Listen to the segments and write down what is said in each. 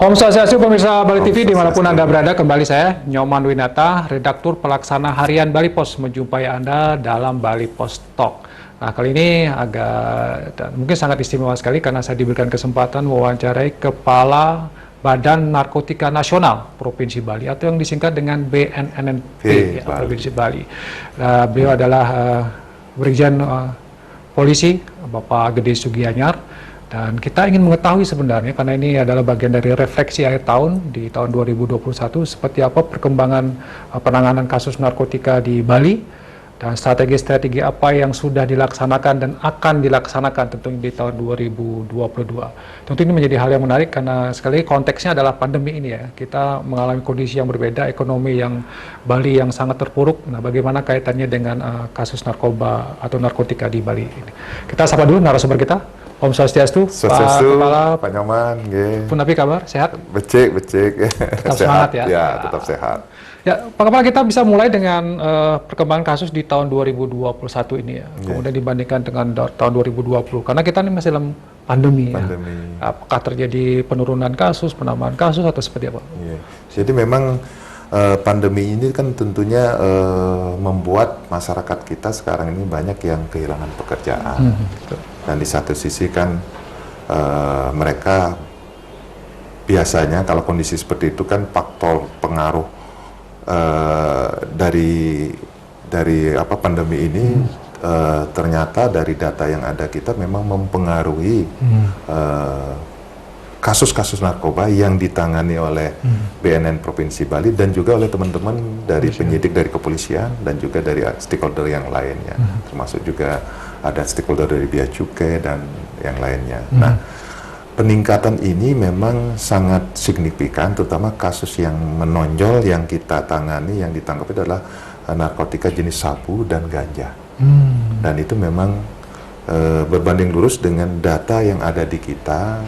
Om Swastiastu, pemirsa Bali Om TV dimanapun Swastiastu. Anda berada, kembali saya Nyoman Winata, redaktur pelaksana harian Bali Pos, menjumpai Anda dalam Bali Pos Talk. Nah, kali ini mungkin sangat istimewa sekali karena saya diberikan kesempatan mewawancarai Kepala Badan Narkotika Nasional Provinsi Bali atau yang disingkat dengan BNNP ya, Bali. Provinsi Bali. Beliau adalah Brigjen Polisi Bapak Gede Sugianyar. Dan kita ingin mengetahui sebenarnya, karena ini adalah bagian dari refleksi akhir tahun, di tahun 2021, seperti apa perkembangan penanganan kasus narkotika di Bali, dan strategi-strategi apa yang sudah dilaksanakan dan akan dilaksanakan tentunya di tahun 2022. Tentu ini menjadi hal yang menarik karena sekali lagi konteksnya adalah pandemi ini ya. Kita mengalami kondisi yang berbeda, ekonomi yang Bali yang sangat terpuruk. Nah, bagaimana kaitannya dengan kasus narkoba atau narkotika di Bali ini. Kita sapa dulu narasumber kita. Om Swastiastu, Pak Kepala, Pak Nyoman, pun tapi kabar, sehat? becek. Tetap semangat ya? Ya, tetap sehat. Ya, Pak Kepala, kita bisa mulai dengan perkembangan kasus di tahun 2021 ini ya, kemudian dibandingkan dengan tahun 2020, karena kita ini masih dalam pandemi. Ya. Apakah terjadi penurunan kasus, penambahan kasus, atau seperti apa? Ya. Jadi memang pandemi ini kan tentunya membuat masyarakat kita sekarang ini banyak yang kehilangan pekerjaan. Dan di satu sisi kan mereka biasanya kalau kondisi seperti itu kan faktor pengaruh dari pandemi ini ternyata dari data yang ada kita memang mempengaruhi kasus-kasus narkoba yang ditangani oleh BNN Provinsi Bali dan juga oleh teman-teman dari penyidik dari kepolisian dan juga dari stakeholder yang lainnya, termasuk juga ada stakeholder dari Bea Cukai dan yang lainnya. Nah, peningkatan ini memang sangat signifikan, terutama kasus yang menonjol yang kita tangani, yang ditangkap adalah narkotika jenis sabu dan ganja. Dan itu memang berbanding lurus dengan data yang ada di kita,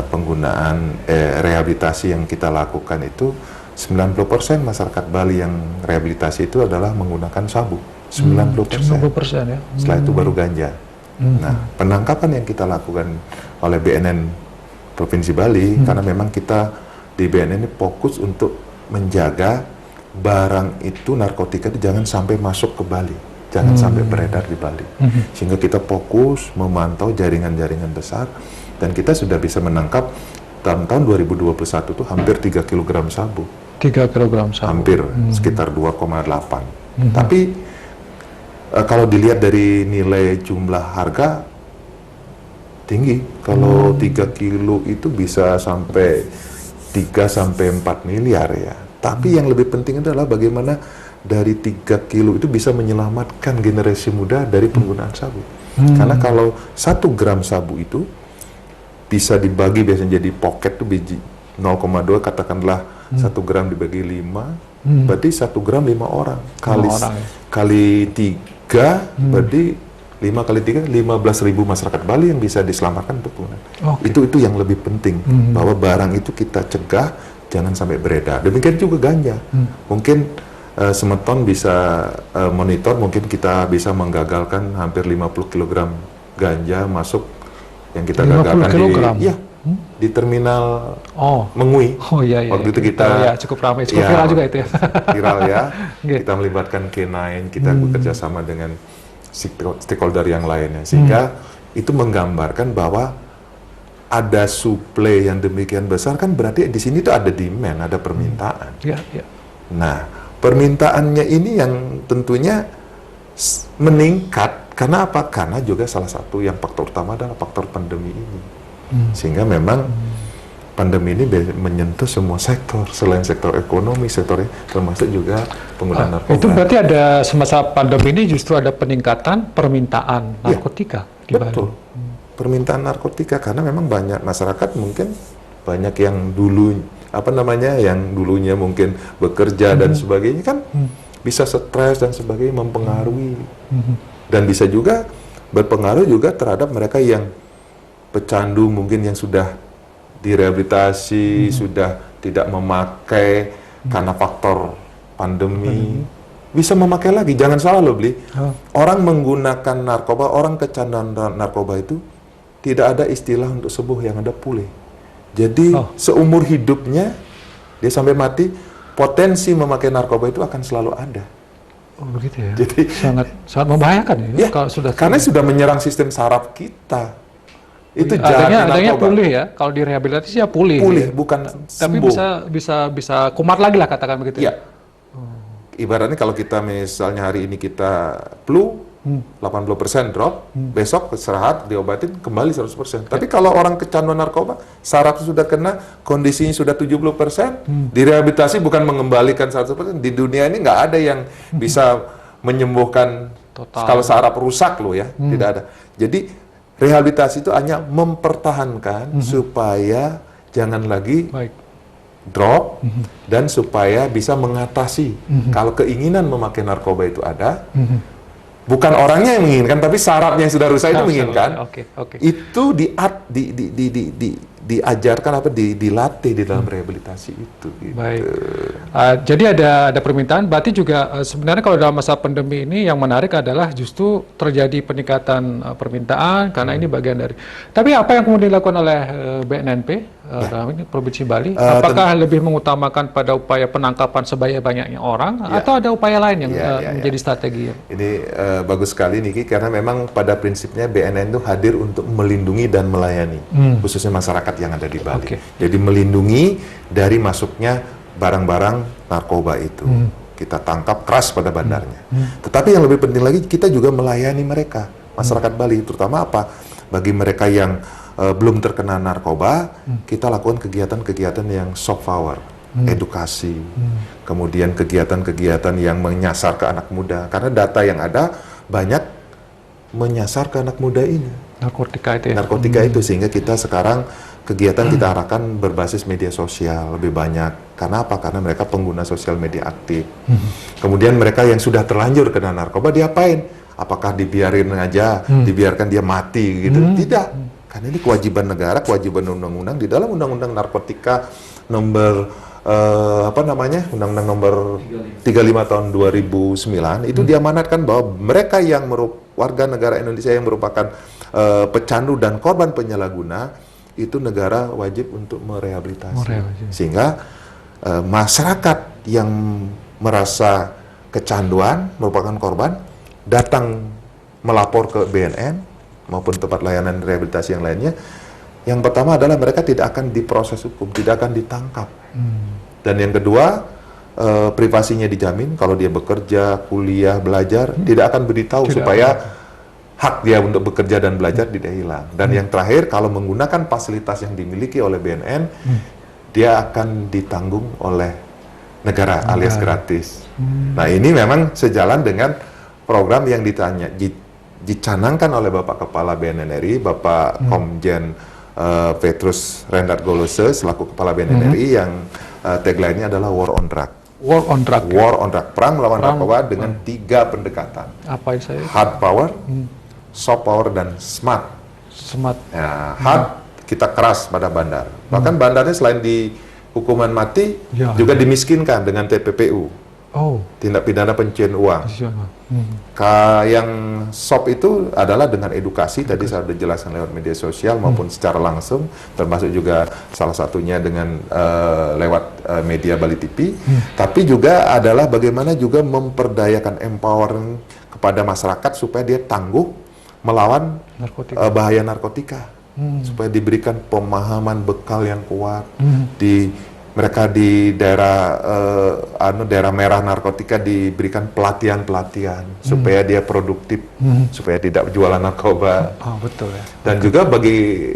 penggunaan rehabilitasi yang kita lakukan itu 90% masyarakat Bali yang rehabilitasi itu adalah menggunakan sabu. 90%. Ya. Setelah itu baru ganja. Nah, penangkapan yang kita lakukan oleh BNN Provinsi Bali, karena memang kita di BNN ini fokus untuk menjaga barang itu, narkotika itu jangan sampai masuk ke Bali, jangan sampai beredar di Bali. Sehingga kita fokus memantau jaringan-jaringan besar, dan kita sudah bisa menangkap dalam tahun 2021 itu hampir 3 kg sabu. 3 kg sabu. Hampir, sekitar 2,8. Tapi kalau dilihat dari nilai jumlah harga tinggi, kalau 3 kilo itu bisa sampai 3 sampai 4 miliar ya. Tapi yang lebih penting adalah bagaimana dari 3 kilo itu bisa menyelamatkan generasi muda dari penggunaan sabu. Karena kalau 1 gram sabu itu bisa dibagi biasanya jadi pocket tuh biji 0,2, katakanlah 1 gram dibagi 5, berarti 1 gram 5 orang kali 3 berarti 5 kali 3 15.000 masyarakat Bali yang bisa diselamatkan untuk penggunaan. Itu yang lebih penting, bahwa barang itu kita cegah jangan sampai beredar. Demikian juga ganja. Mungkin Semeton bisa monitor, mungkin kita bisa menggagalkan hampir 50 kg ganja masuk yang kita gagalkan di terminal Mengui. Waktu itu kita cukup ramai, cukup viral juga itu ya. Viral ya. Kita melibatkan K9, kita bekerja sama dengan stakeholder yang lainnya, sehingga itu menggambarkan bahwa ada suplai yang demikian besar, kan berarti di sini tuh ada demand, ada permintaan. Nah, permintaannya ini yang tentunya meningkat karena apa? Karena juga salah satu yang faktor utama adalah faktor pandemi ini. Sehingga memang pandemi ini menyentuh semua sektor, selain sektor ekonomi, termasuk juga penggunaan narkoba. Itu berarti ada semasa pandemi ini justru ada peningkatan permintaan narkotika di Bali. Betul. Permintaan narkotika karena memang banyak masyarakat, mungkin banyak yang yang dulunya mungkin bekerja dan sebagainya kan bisa stres dan sebagainya, mempengaruhi. Dan bisa juga berpengaruh juga terhadap mereka yang pecandu, mungkin yang sudah direhabilitasi, sudah tidak memakai karena faktor pandemi, bisa memakai lagi. Jangan salah loh, Bli. Orang menggunakan narkoba, orang kecanduan narkoba itu tidak ada istilah untuk sembuh, yang ada pulih. Jadi seumur hidupnya dia sampai mati, potensi memakai narkoba itu akan selalu ada. Oh begitu ya. Jadi sangat membahayakan ya, ya kalau sudah karena sudah menyerang sistem saraf kita. Itu adanya pulih ya. Kalau direhabilitasi ya pulih. Pulih, ya. bukan Tapi sembuh. bisa kumat lagi lah katakan begitu ya. Ibaratnya kalau kita misalnya hari ini kita flu, 80% drop, besok istirahat, diobatin, kembali 100%. Tapi kalau orang kecanduan narkoba, saraf sudah kena, kondisinya sudah 70%, direhabilitasi bukan mengembalikan 100%. Di dunia ini nggak ada yang bisa menyembuhkan Total. kalau saraf rusak loh ya, tidak ada. Jadi rehabilitasi itu hanya mempertahankan supaya jangan lagi drop dan supaya bisa mengatasi kalau keinginan memakai narkoba itu ada. Bukan orangnya yang menginginkan, tapi sarafnya yang sudah rusak itu menginginkan. Itu diajarkan dilatih di dalam rehabilitasi itu. Gitu. Baik. Jadi ada permintaan. Berarti juga sebenarnya kalau dalam masa pandemi ini yang menarik adalah justru terjadi peningkatan permintaan karena ini bagian dari. Tapi apa yang kemudian dilakukan oleh BNNP dalam ini Provinsi Bali? Apakah lebih mengutamakan pada upaya penangkapan sebanyak-banyaknya orang atau ada upaya lain yang menjadi strategi? Ini bagus sekali Niki, karena memang pada prinsipnya BNN itu hadir untuk melindungi dan melayani khususnya masyarakat yang ada di Bali. Jadi melindungi dari masuknya barang-barang narkoba itu. Kita tangkap keras pada bandarnya. Tetapi yang lebih penting lagi, kita juga melayani mereka, masyarakat Bali, terutama apa? Bagi mereka yang belum terkena narkoba, kita lakukan kegiatan-kegiatan yang soft power, edukasi, kemudian kegiatan-kegiatan yang menyasar ke anak muda. Karena data yang ada banyak menyasar ke anak muda ini. Narkotika itu ya? Narkotika itu, sehingga kita sekarang kegiatan kita arahkan berbasis media sosial lebih banyak. Karena apa? Karena mereka pengguna sosial media aktif. Kemudian mereka yang sudah terlanjur kena narkoba, diapain? Apakah dibiarin aja, dibiarkan dia mati gitu? Tidak. Karena ini kewajiban negara, kewajiban undang-undang. Di dalam undang-undang narkotika nomor Undang-Undang nomor 35 tahun 2009 itu diamanatkan bahwa mereka yang warga negara Indonesia yang merupakan pecandu dan korban penyalahguna itu negara wajib untuk merehabilitasi. Sehingga masyarakat yang merasa kecanduan merupakan korban datang melapor ke BNN maupun tempat layanan rehabilitasi yang lainnya. Yang pertama adalah mereka tidak akan diproses hukum, tidak akan ditangkap. Dan yang kedua, privasinya dijamin. Kalau dia bekerja, kuliah, belajar, tidak akan beritahu supaya hak dia untuk bekerja dan belajar tidak hilang. Dan yang terakhir, kalau menggunakan fasilitas yang dimiliki oleh BNN, dia akan ditanggung oleh negara alias gratis. Nah ini memang sejalan dengan program yang dicanangkan oleh Bapak Kepala BNN RI, Bapak Komjen Petrus Rendat Golose selaku Kepala BNN RI yang tagline-nya adalah War on Drug. War on Drug. War on Drug. Perang melawan narkoba dengan 3 pendekatan. Apa itu? Hard power, soft power, dan smart. Smart. Ya, hard kita keras pada bandar. Bahkan bandarnya selain di hukuman mati juga dimiskinkan dengan TPPU. Tindak pidana pencucian uang. Yang soft itu adalah dengan edukasi, tadi saya sudah jelaskan lewat media sosial maupun secara langsung, termasuk juga salah satunya dengan lewat media Bali TV. Tapi juga adalah bagaimana juga memperdayakan, empowering kepada masyarakat supaya dia tangguh melawan bahaya narkotika. Supaya diberikan pemahaman bekal yang kuat mereka di daerah daerah merah narkotika diberikan pelatihan supaya dia produktif, supaya tidak jualan narkoba. Betul ya. Dan juga bagi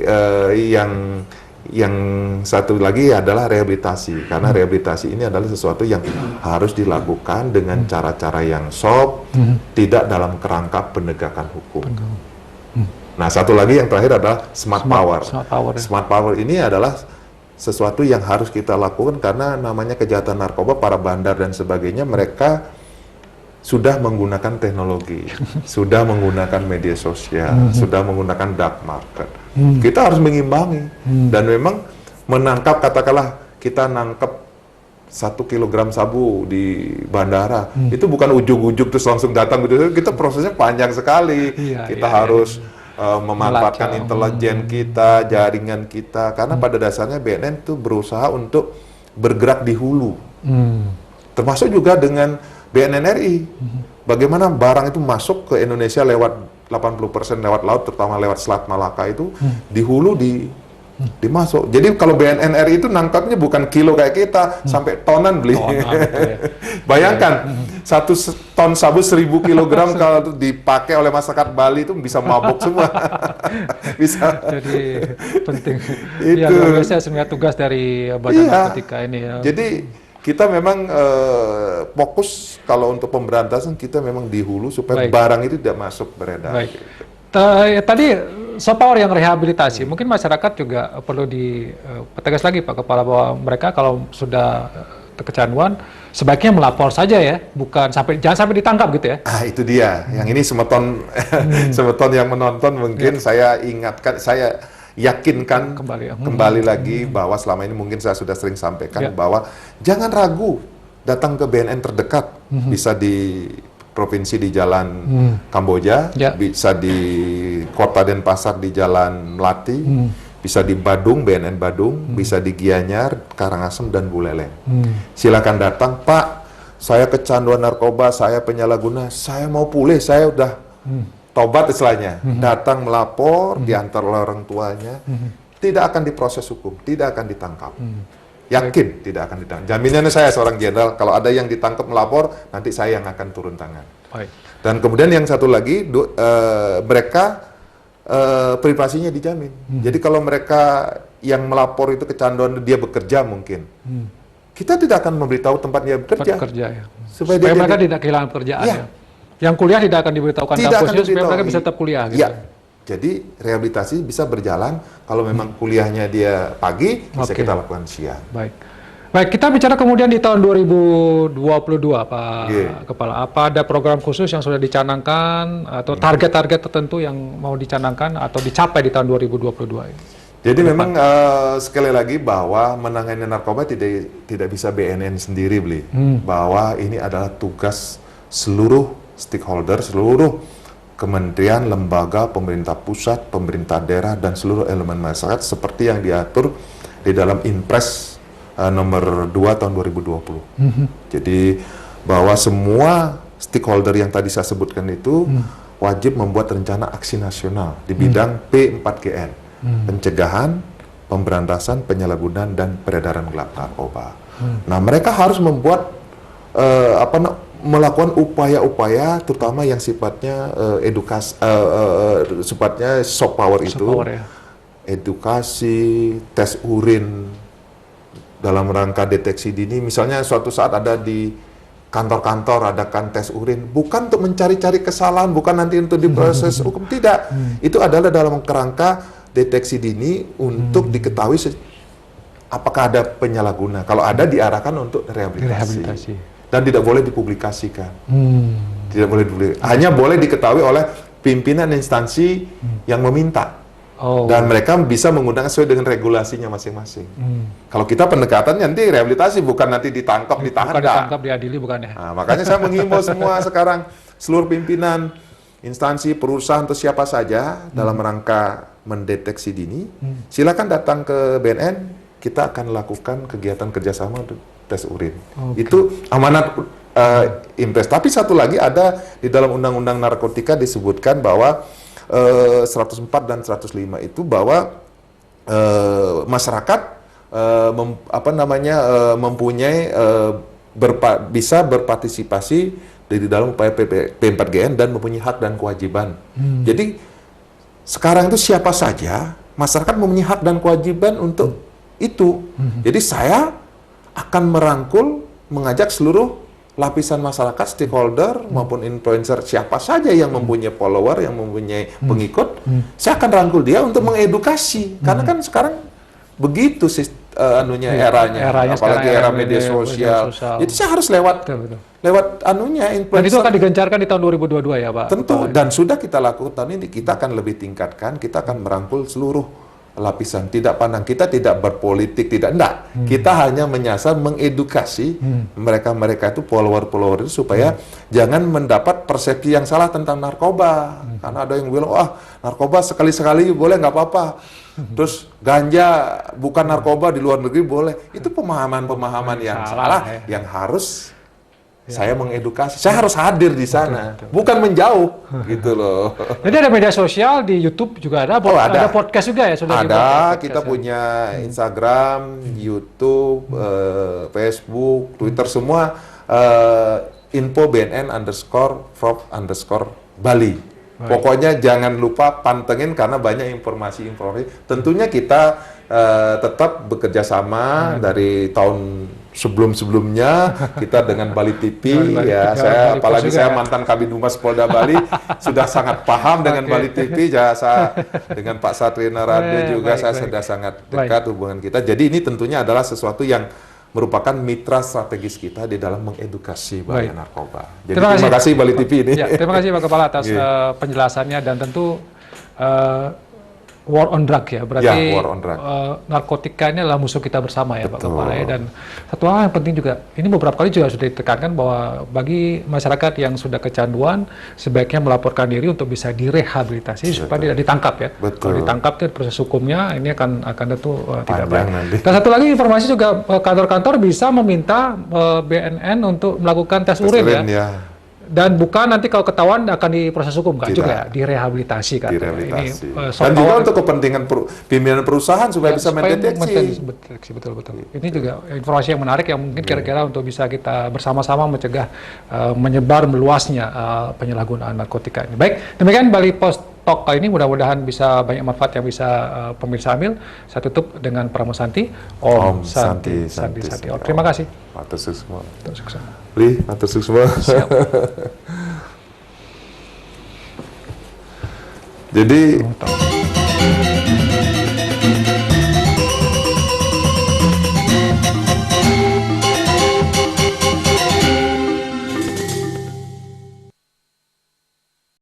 yang satu lagi adalah rehabilitasi, karena rehabilitasi ini adalah sesuatu yang harus dilakukan dengan cara-cara yang soft, tidak dalam kerangka penegakan hukum. Nah, satu lagi yang terakhir adalah smart power. Smart power ini adalah sesuatu yang harus kita lakukan karena namanya kejahatan narkoba, para bandar dan sebagainya, mereka sudah menggunakan teknologi, sudah menggunakan media sosial, sudah menggunakan dark market. Kita harus mengimbangi dan memang menangkap, katakanlah kita nangkep 1 kilogram sabu di bandara, itu bukan ujuk-ujuk terus langsung datang gitu. Kita prosesnya panjang sekali. Kita harus memanfaatkan Melacak. intelijen kita, jaringan kita, karena pada dasarnya BNN itu berusaha untuk bergerak di hulu, termasuk juga dengan BNN RI. Bagaimana barang itu masuk ke Indonesia lewat 80% lewat laut, terutama lewat Selat Malaka itu, di hulu dimasuk. Jadi kalau BNN RI itu nangkapnya bukan kilo kayak kita, sampai tonan beli. Tonan, betul ya. Bayangkan, satu ton sabu 1000 kilogram kalau dipakai oleh masyarakat Bali itu bisa mabuk semua. Bisa. Jadi penting. Itu. Ya, luar biasa sebenarnya tugas dari Badan Iya. Narkotika ini ya. Jadi kita memang fokus kalau untuk pemberantasan kita memang di hulu supaya Baik. barang itu tidak masuk beredar. Baik. Tadi soft power yang rehabilitasi, mungkin masyarakat juga perlu dipertegas lagi Pak Kepala bahwa mereka kalau sudah kecanduan sebaiknya melapor saja ya, jangan sampai ditangkap gitu ya. Ah, itu dia. Yang ini semeton semeton yang menonton mungkin saya ingatkan, saya yakinkan kembali lagi bahwa selama ini mungkin saya sudah sering sampaikan bahwa jangan ragu datang ke BNN terdekat, bisa di provinsi di Jalan Kamboja, bisa di Kota Denpasar di Jalan Melati, bisa di Badung, BNN Badung, bisa di Gianyar, Karangasem, dan Buleleng. Silakan datang, Pak, saya kecanduan narkoba, saya penyalahguna, saya mau pulih, saya udah tobat istilahnya. Datang melapor, diantar oleh orang tuanya, tidak akan diproses hukum, tidak akan ditangkap. Yakin tidak akan ditangkap. Jaminannya saya seorang jenderal, kalau ada yang ditangkap melapor, nanti saya yang akan turun tangan. Baik. Dan kemudian yang satu lagi, mereka privasinya dijamin. Jadi kalau mereka yang melapor itu kecanduan, dia bekerja mungkin, kita tidak akan memberitahu tempat dia bekerja. Ya. Supaya mereka tidak kehilangan pekerjaan ya. Yang kuliah tidak akan diberitahukan kampusnya supaya mereka bisa tetap kuliah gitu. Ya. Jadi rehabilitasi bisa berjalan kalau memang kuliahnya dia pagi, bisa kita lakukan siang. Baik. Baik, kita bicara kemudian di tahun 2022 Pak Kepala. Apa ada program khusus yang sudah dicanangkan atau target-target tertentu yang mau dicanangkan atau dicapai di tahun 2022 ini? Jadi memang sekali lagi bahwa menangani narkoba tidak bisa BNN sendiri, bahwa ini adalah tugas seluruh stakeholder, seluruh kementerian, lembaga, pemerintah pusat, pemerintah daerah, dan seluruh elemen masyarakat seperti yang diatur di dalam Impres nomor 2 tahun 2020. Jadi bahwa semua stakeholder yang tadi saya sebutkan itu wajib membuat rencana aksi nasional di bidang P4GN, pencegahan, pemberantasan, penyalahgunaan, dan peredaran gelap narkoba. Nah, mereka harus membuat melakukan upaya-upaya terutama yang sifatnya edukasi, sifatnya soft power itu, edukasi, tes urin dalam rangka deteksi dini. Misalnya suatu saat ada di kantor-kantor adakan tes urin, bukan untuk mencari-cari kesalahan, bukan nanti untuk diproses hukum, tidak. Itu adalah dalam kerangka deteksi dini untuk diketahui apakah ada penyalahguna. Kalau ada, diarahkan untuk rehabilitasi. Dan tidak boleh dipublikasikan. Tidak boleh dipublikasikan. Hanya boleh diketahui oleh pimpinan instansi yang meminta. Dan mereka bisa menggunakan sesuai dengan regulasinya masing-masing. Kalau kita pendekatannya nanti rehabilitasi, bukan nanti ditangkap, ditahan. Bukan ditangkap, diadili, bukan ya? Nah, makanya saya menghimbau semua sekarang, seluruh pimpinan instansi, perusahaan, atau siapa saja dalam rangka mendeteksi dini, silakan datang ke BNN, kita akan lakukan kegiatan kerjasama untuk tes urin. Itu amanat Impres. Tapi satu lagi ada di dalam Undang-Undang Narkotika disebutkan bahwa 104 dan 105 itu bahwa masyarakat mempunyai bisa berpartisipasi di dalam upaya P4GN dan mempunyai hak dan kewajiban. Jadi sekarang itu siapa saja masyarakat mempunyai hak dan kewajiban untuk itu. Jadi saya akan merangkul, mengajak seluruh lapisan masyarakat, stakeholder maupun influencer, siapa saja yang mempunyai follower, yang mempunyai pengikut, saya akan rangkul dia untuk mengedukasi. Karena kan sekarang begitu eranya, apalagi era media sosial. Jadi saya harus lewat influencer. Dan itu akan digencarkan di tahun 2022 ya Pak? Tentu, dan sudah kita lakukan tahun ini. Kita akan lebih tingkatkan, kita akan merangkul seluruh lapisan, tidak pandang. Kita tidak berpolitik, tidak, enggak. Kita hanya menyasar, mengedukasi mereka-mereka itu, follower-follower itu, supaya jangan mendapat persepsi yang salah tentang narkoba. Karena ada yang bilang, wah narkoba sekali-sekali boleh, nggak apa-apa. Terus ganja bukan narkoba di luar negeri boleh. Itu pemahaman-pemahaman yang salah, yang harus saya mengedukasi. Saya harus hadir di sana, bukan menjauh, gitu loh. Jadi ada media sosial di YouTube juga ada, ada podcast juga ya sudah ada. Kita punya Instagram, YouTube, Facebook, Twitter, semua info BNN_Prov_Bali. Pokoknya jangan lupa pantengin karena banyak informasi-informasi. Tentunya kita tetap bekerja sama dari tahun sebelum-sebelumnya kita dengan Bali TV ya. Saya apalagi saya mantan Kabid Humas Polda Bali sudah sangat paham dengan Bali TV. Saya dengan Pak Satrina Radde juga saya sudah sangat dekat hubungan kita. Jadi ini tentunya adalah sesuatu yang merupakan mitra strategis kita di dalam mengedukasi bahaya narkoba. Jadi terima kasih Bali TV ini. Ya, terima kasih Pak Kepala atas penjelasannya, dan tentu war on drug ya, berarti war on drug. Narkotika ini adalah musuh kita bersama ya Pak Kepala ya. Dan satu hal yang penting juga, ini beberapa kali juga sudah ditekankan bahwa bagi masyarakat yang sudah kecanduan sebaiknya melaporkan diri untuk bisa direhabilitasi supaya tidak ditangkap ya. Kalau ditangkap itu proses hukumnya ini akan tentu tidak baik. Dan satu lagi informasi juga, kantor-kantor bisa meminta BNN untuk melakukan tes urin ya. Dan bukan nanti kalau ketahuan akan diproses hukum, kan juga ya, direhabilitasi kan. Ini, dan juga untuk kepentingan pimpinan perusahaan supaya bisa mendeteksi. Betul. Ini juga informasi yang menarik yang mungkin kira-kira untuk bisa kita bersama-sama mencegah menyebar meluasnya penyalahgunaan narkotika ini. Baik, demikian Bali Post Talk kali ini, mudah-mudahan bisa banyak manfaat yang bisa pemirsa ambil. Saya tutup dengan Pramusanti. Om Santi. Terima kasih. Matur semua. Li, matur semua. Jadi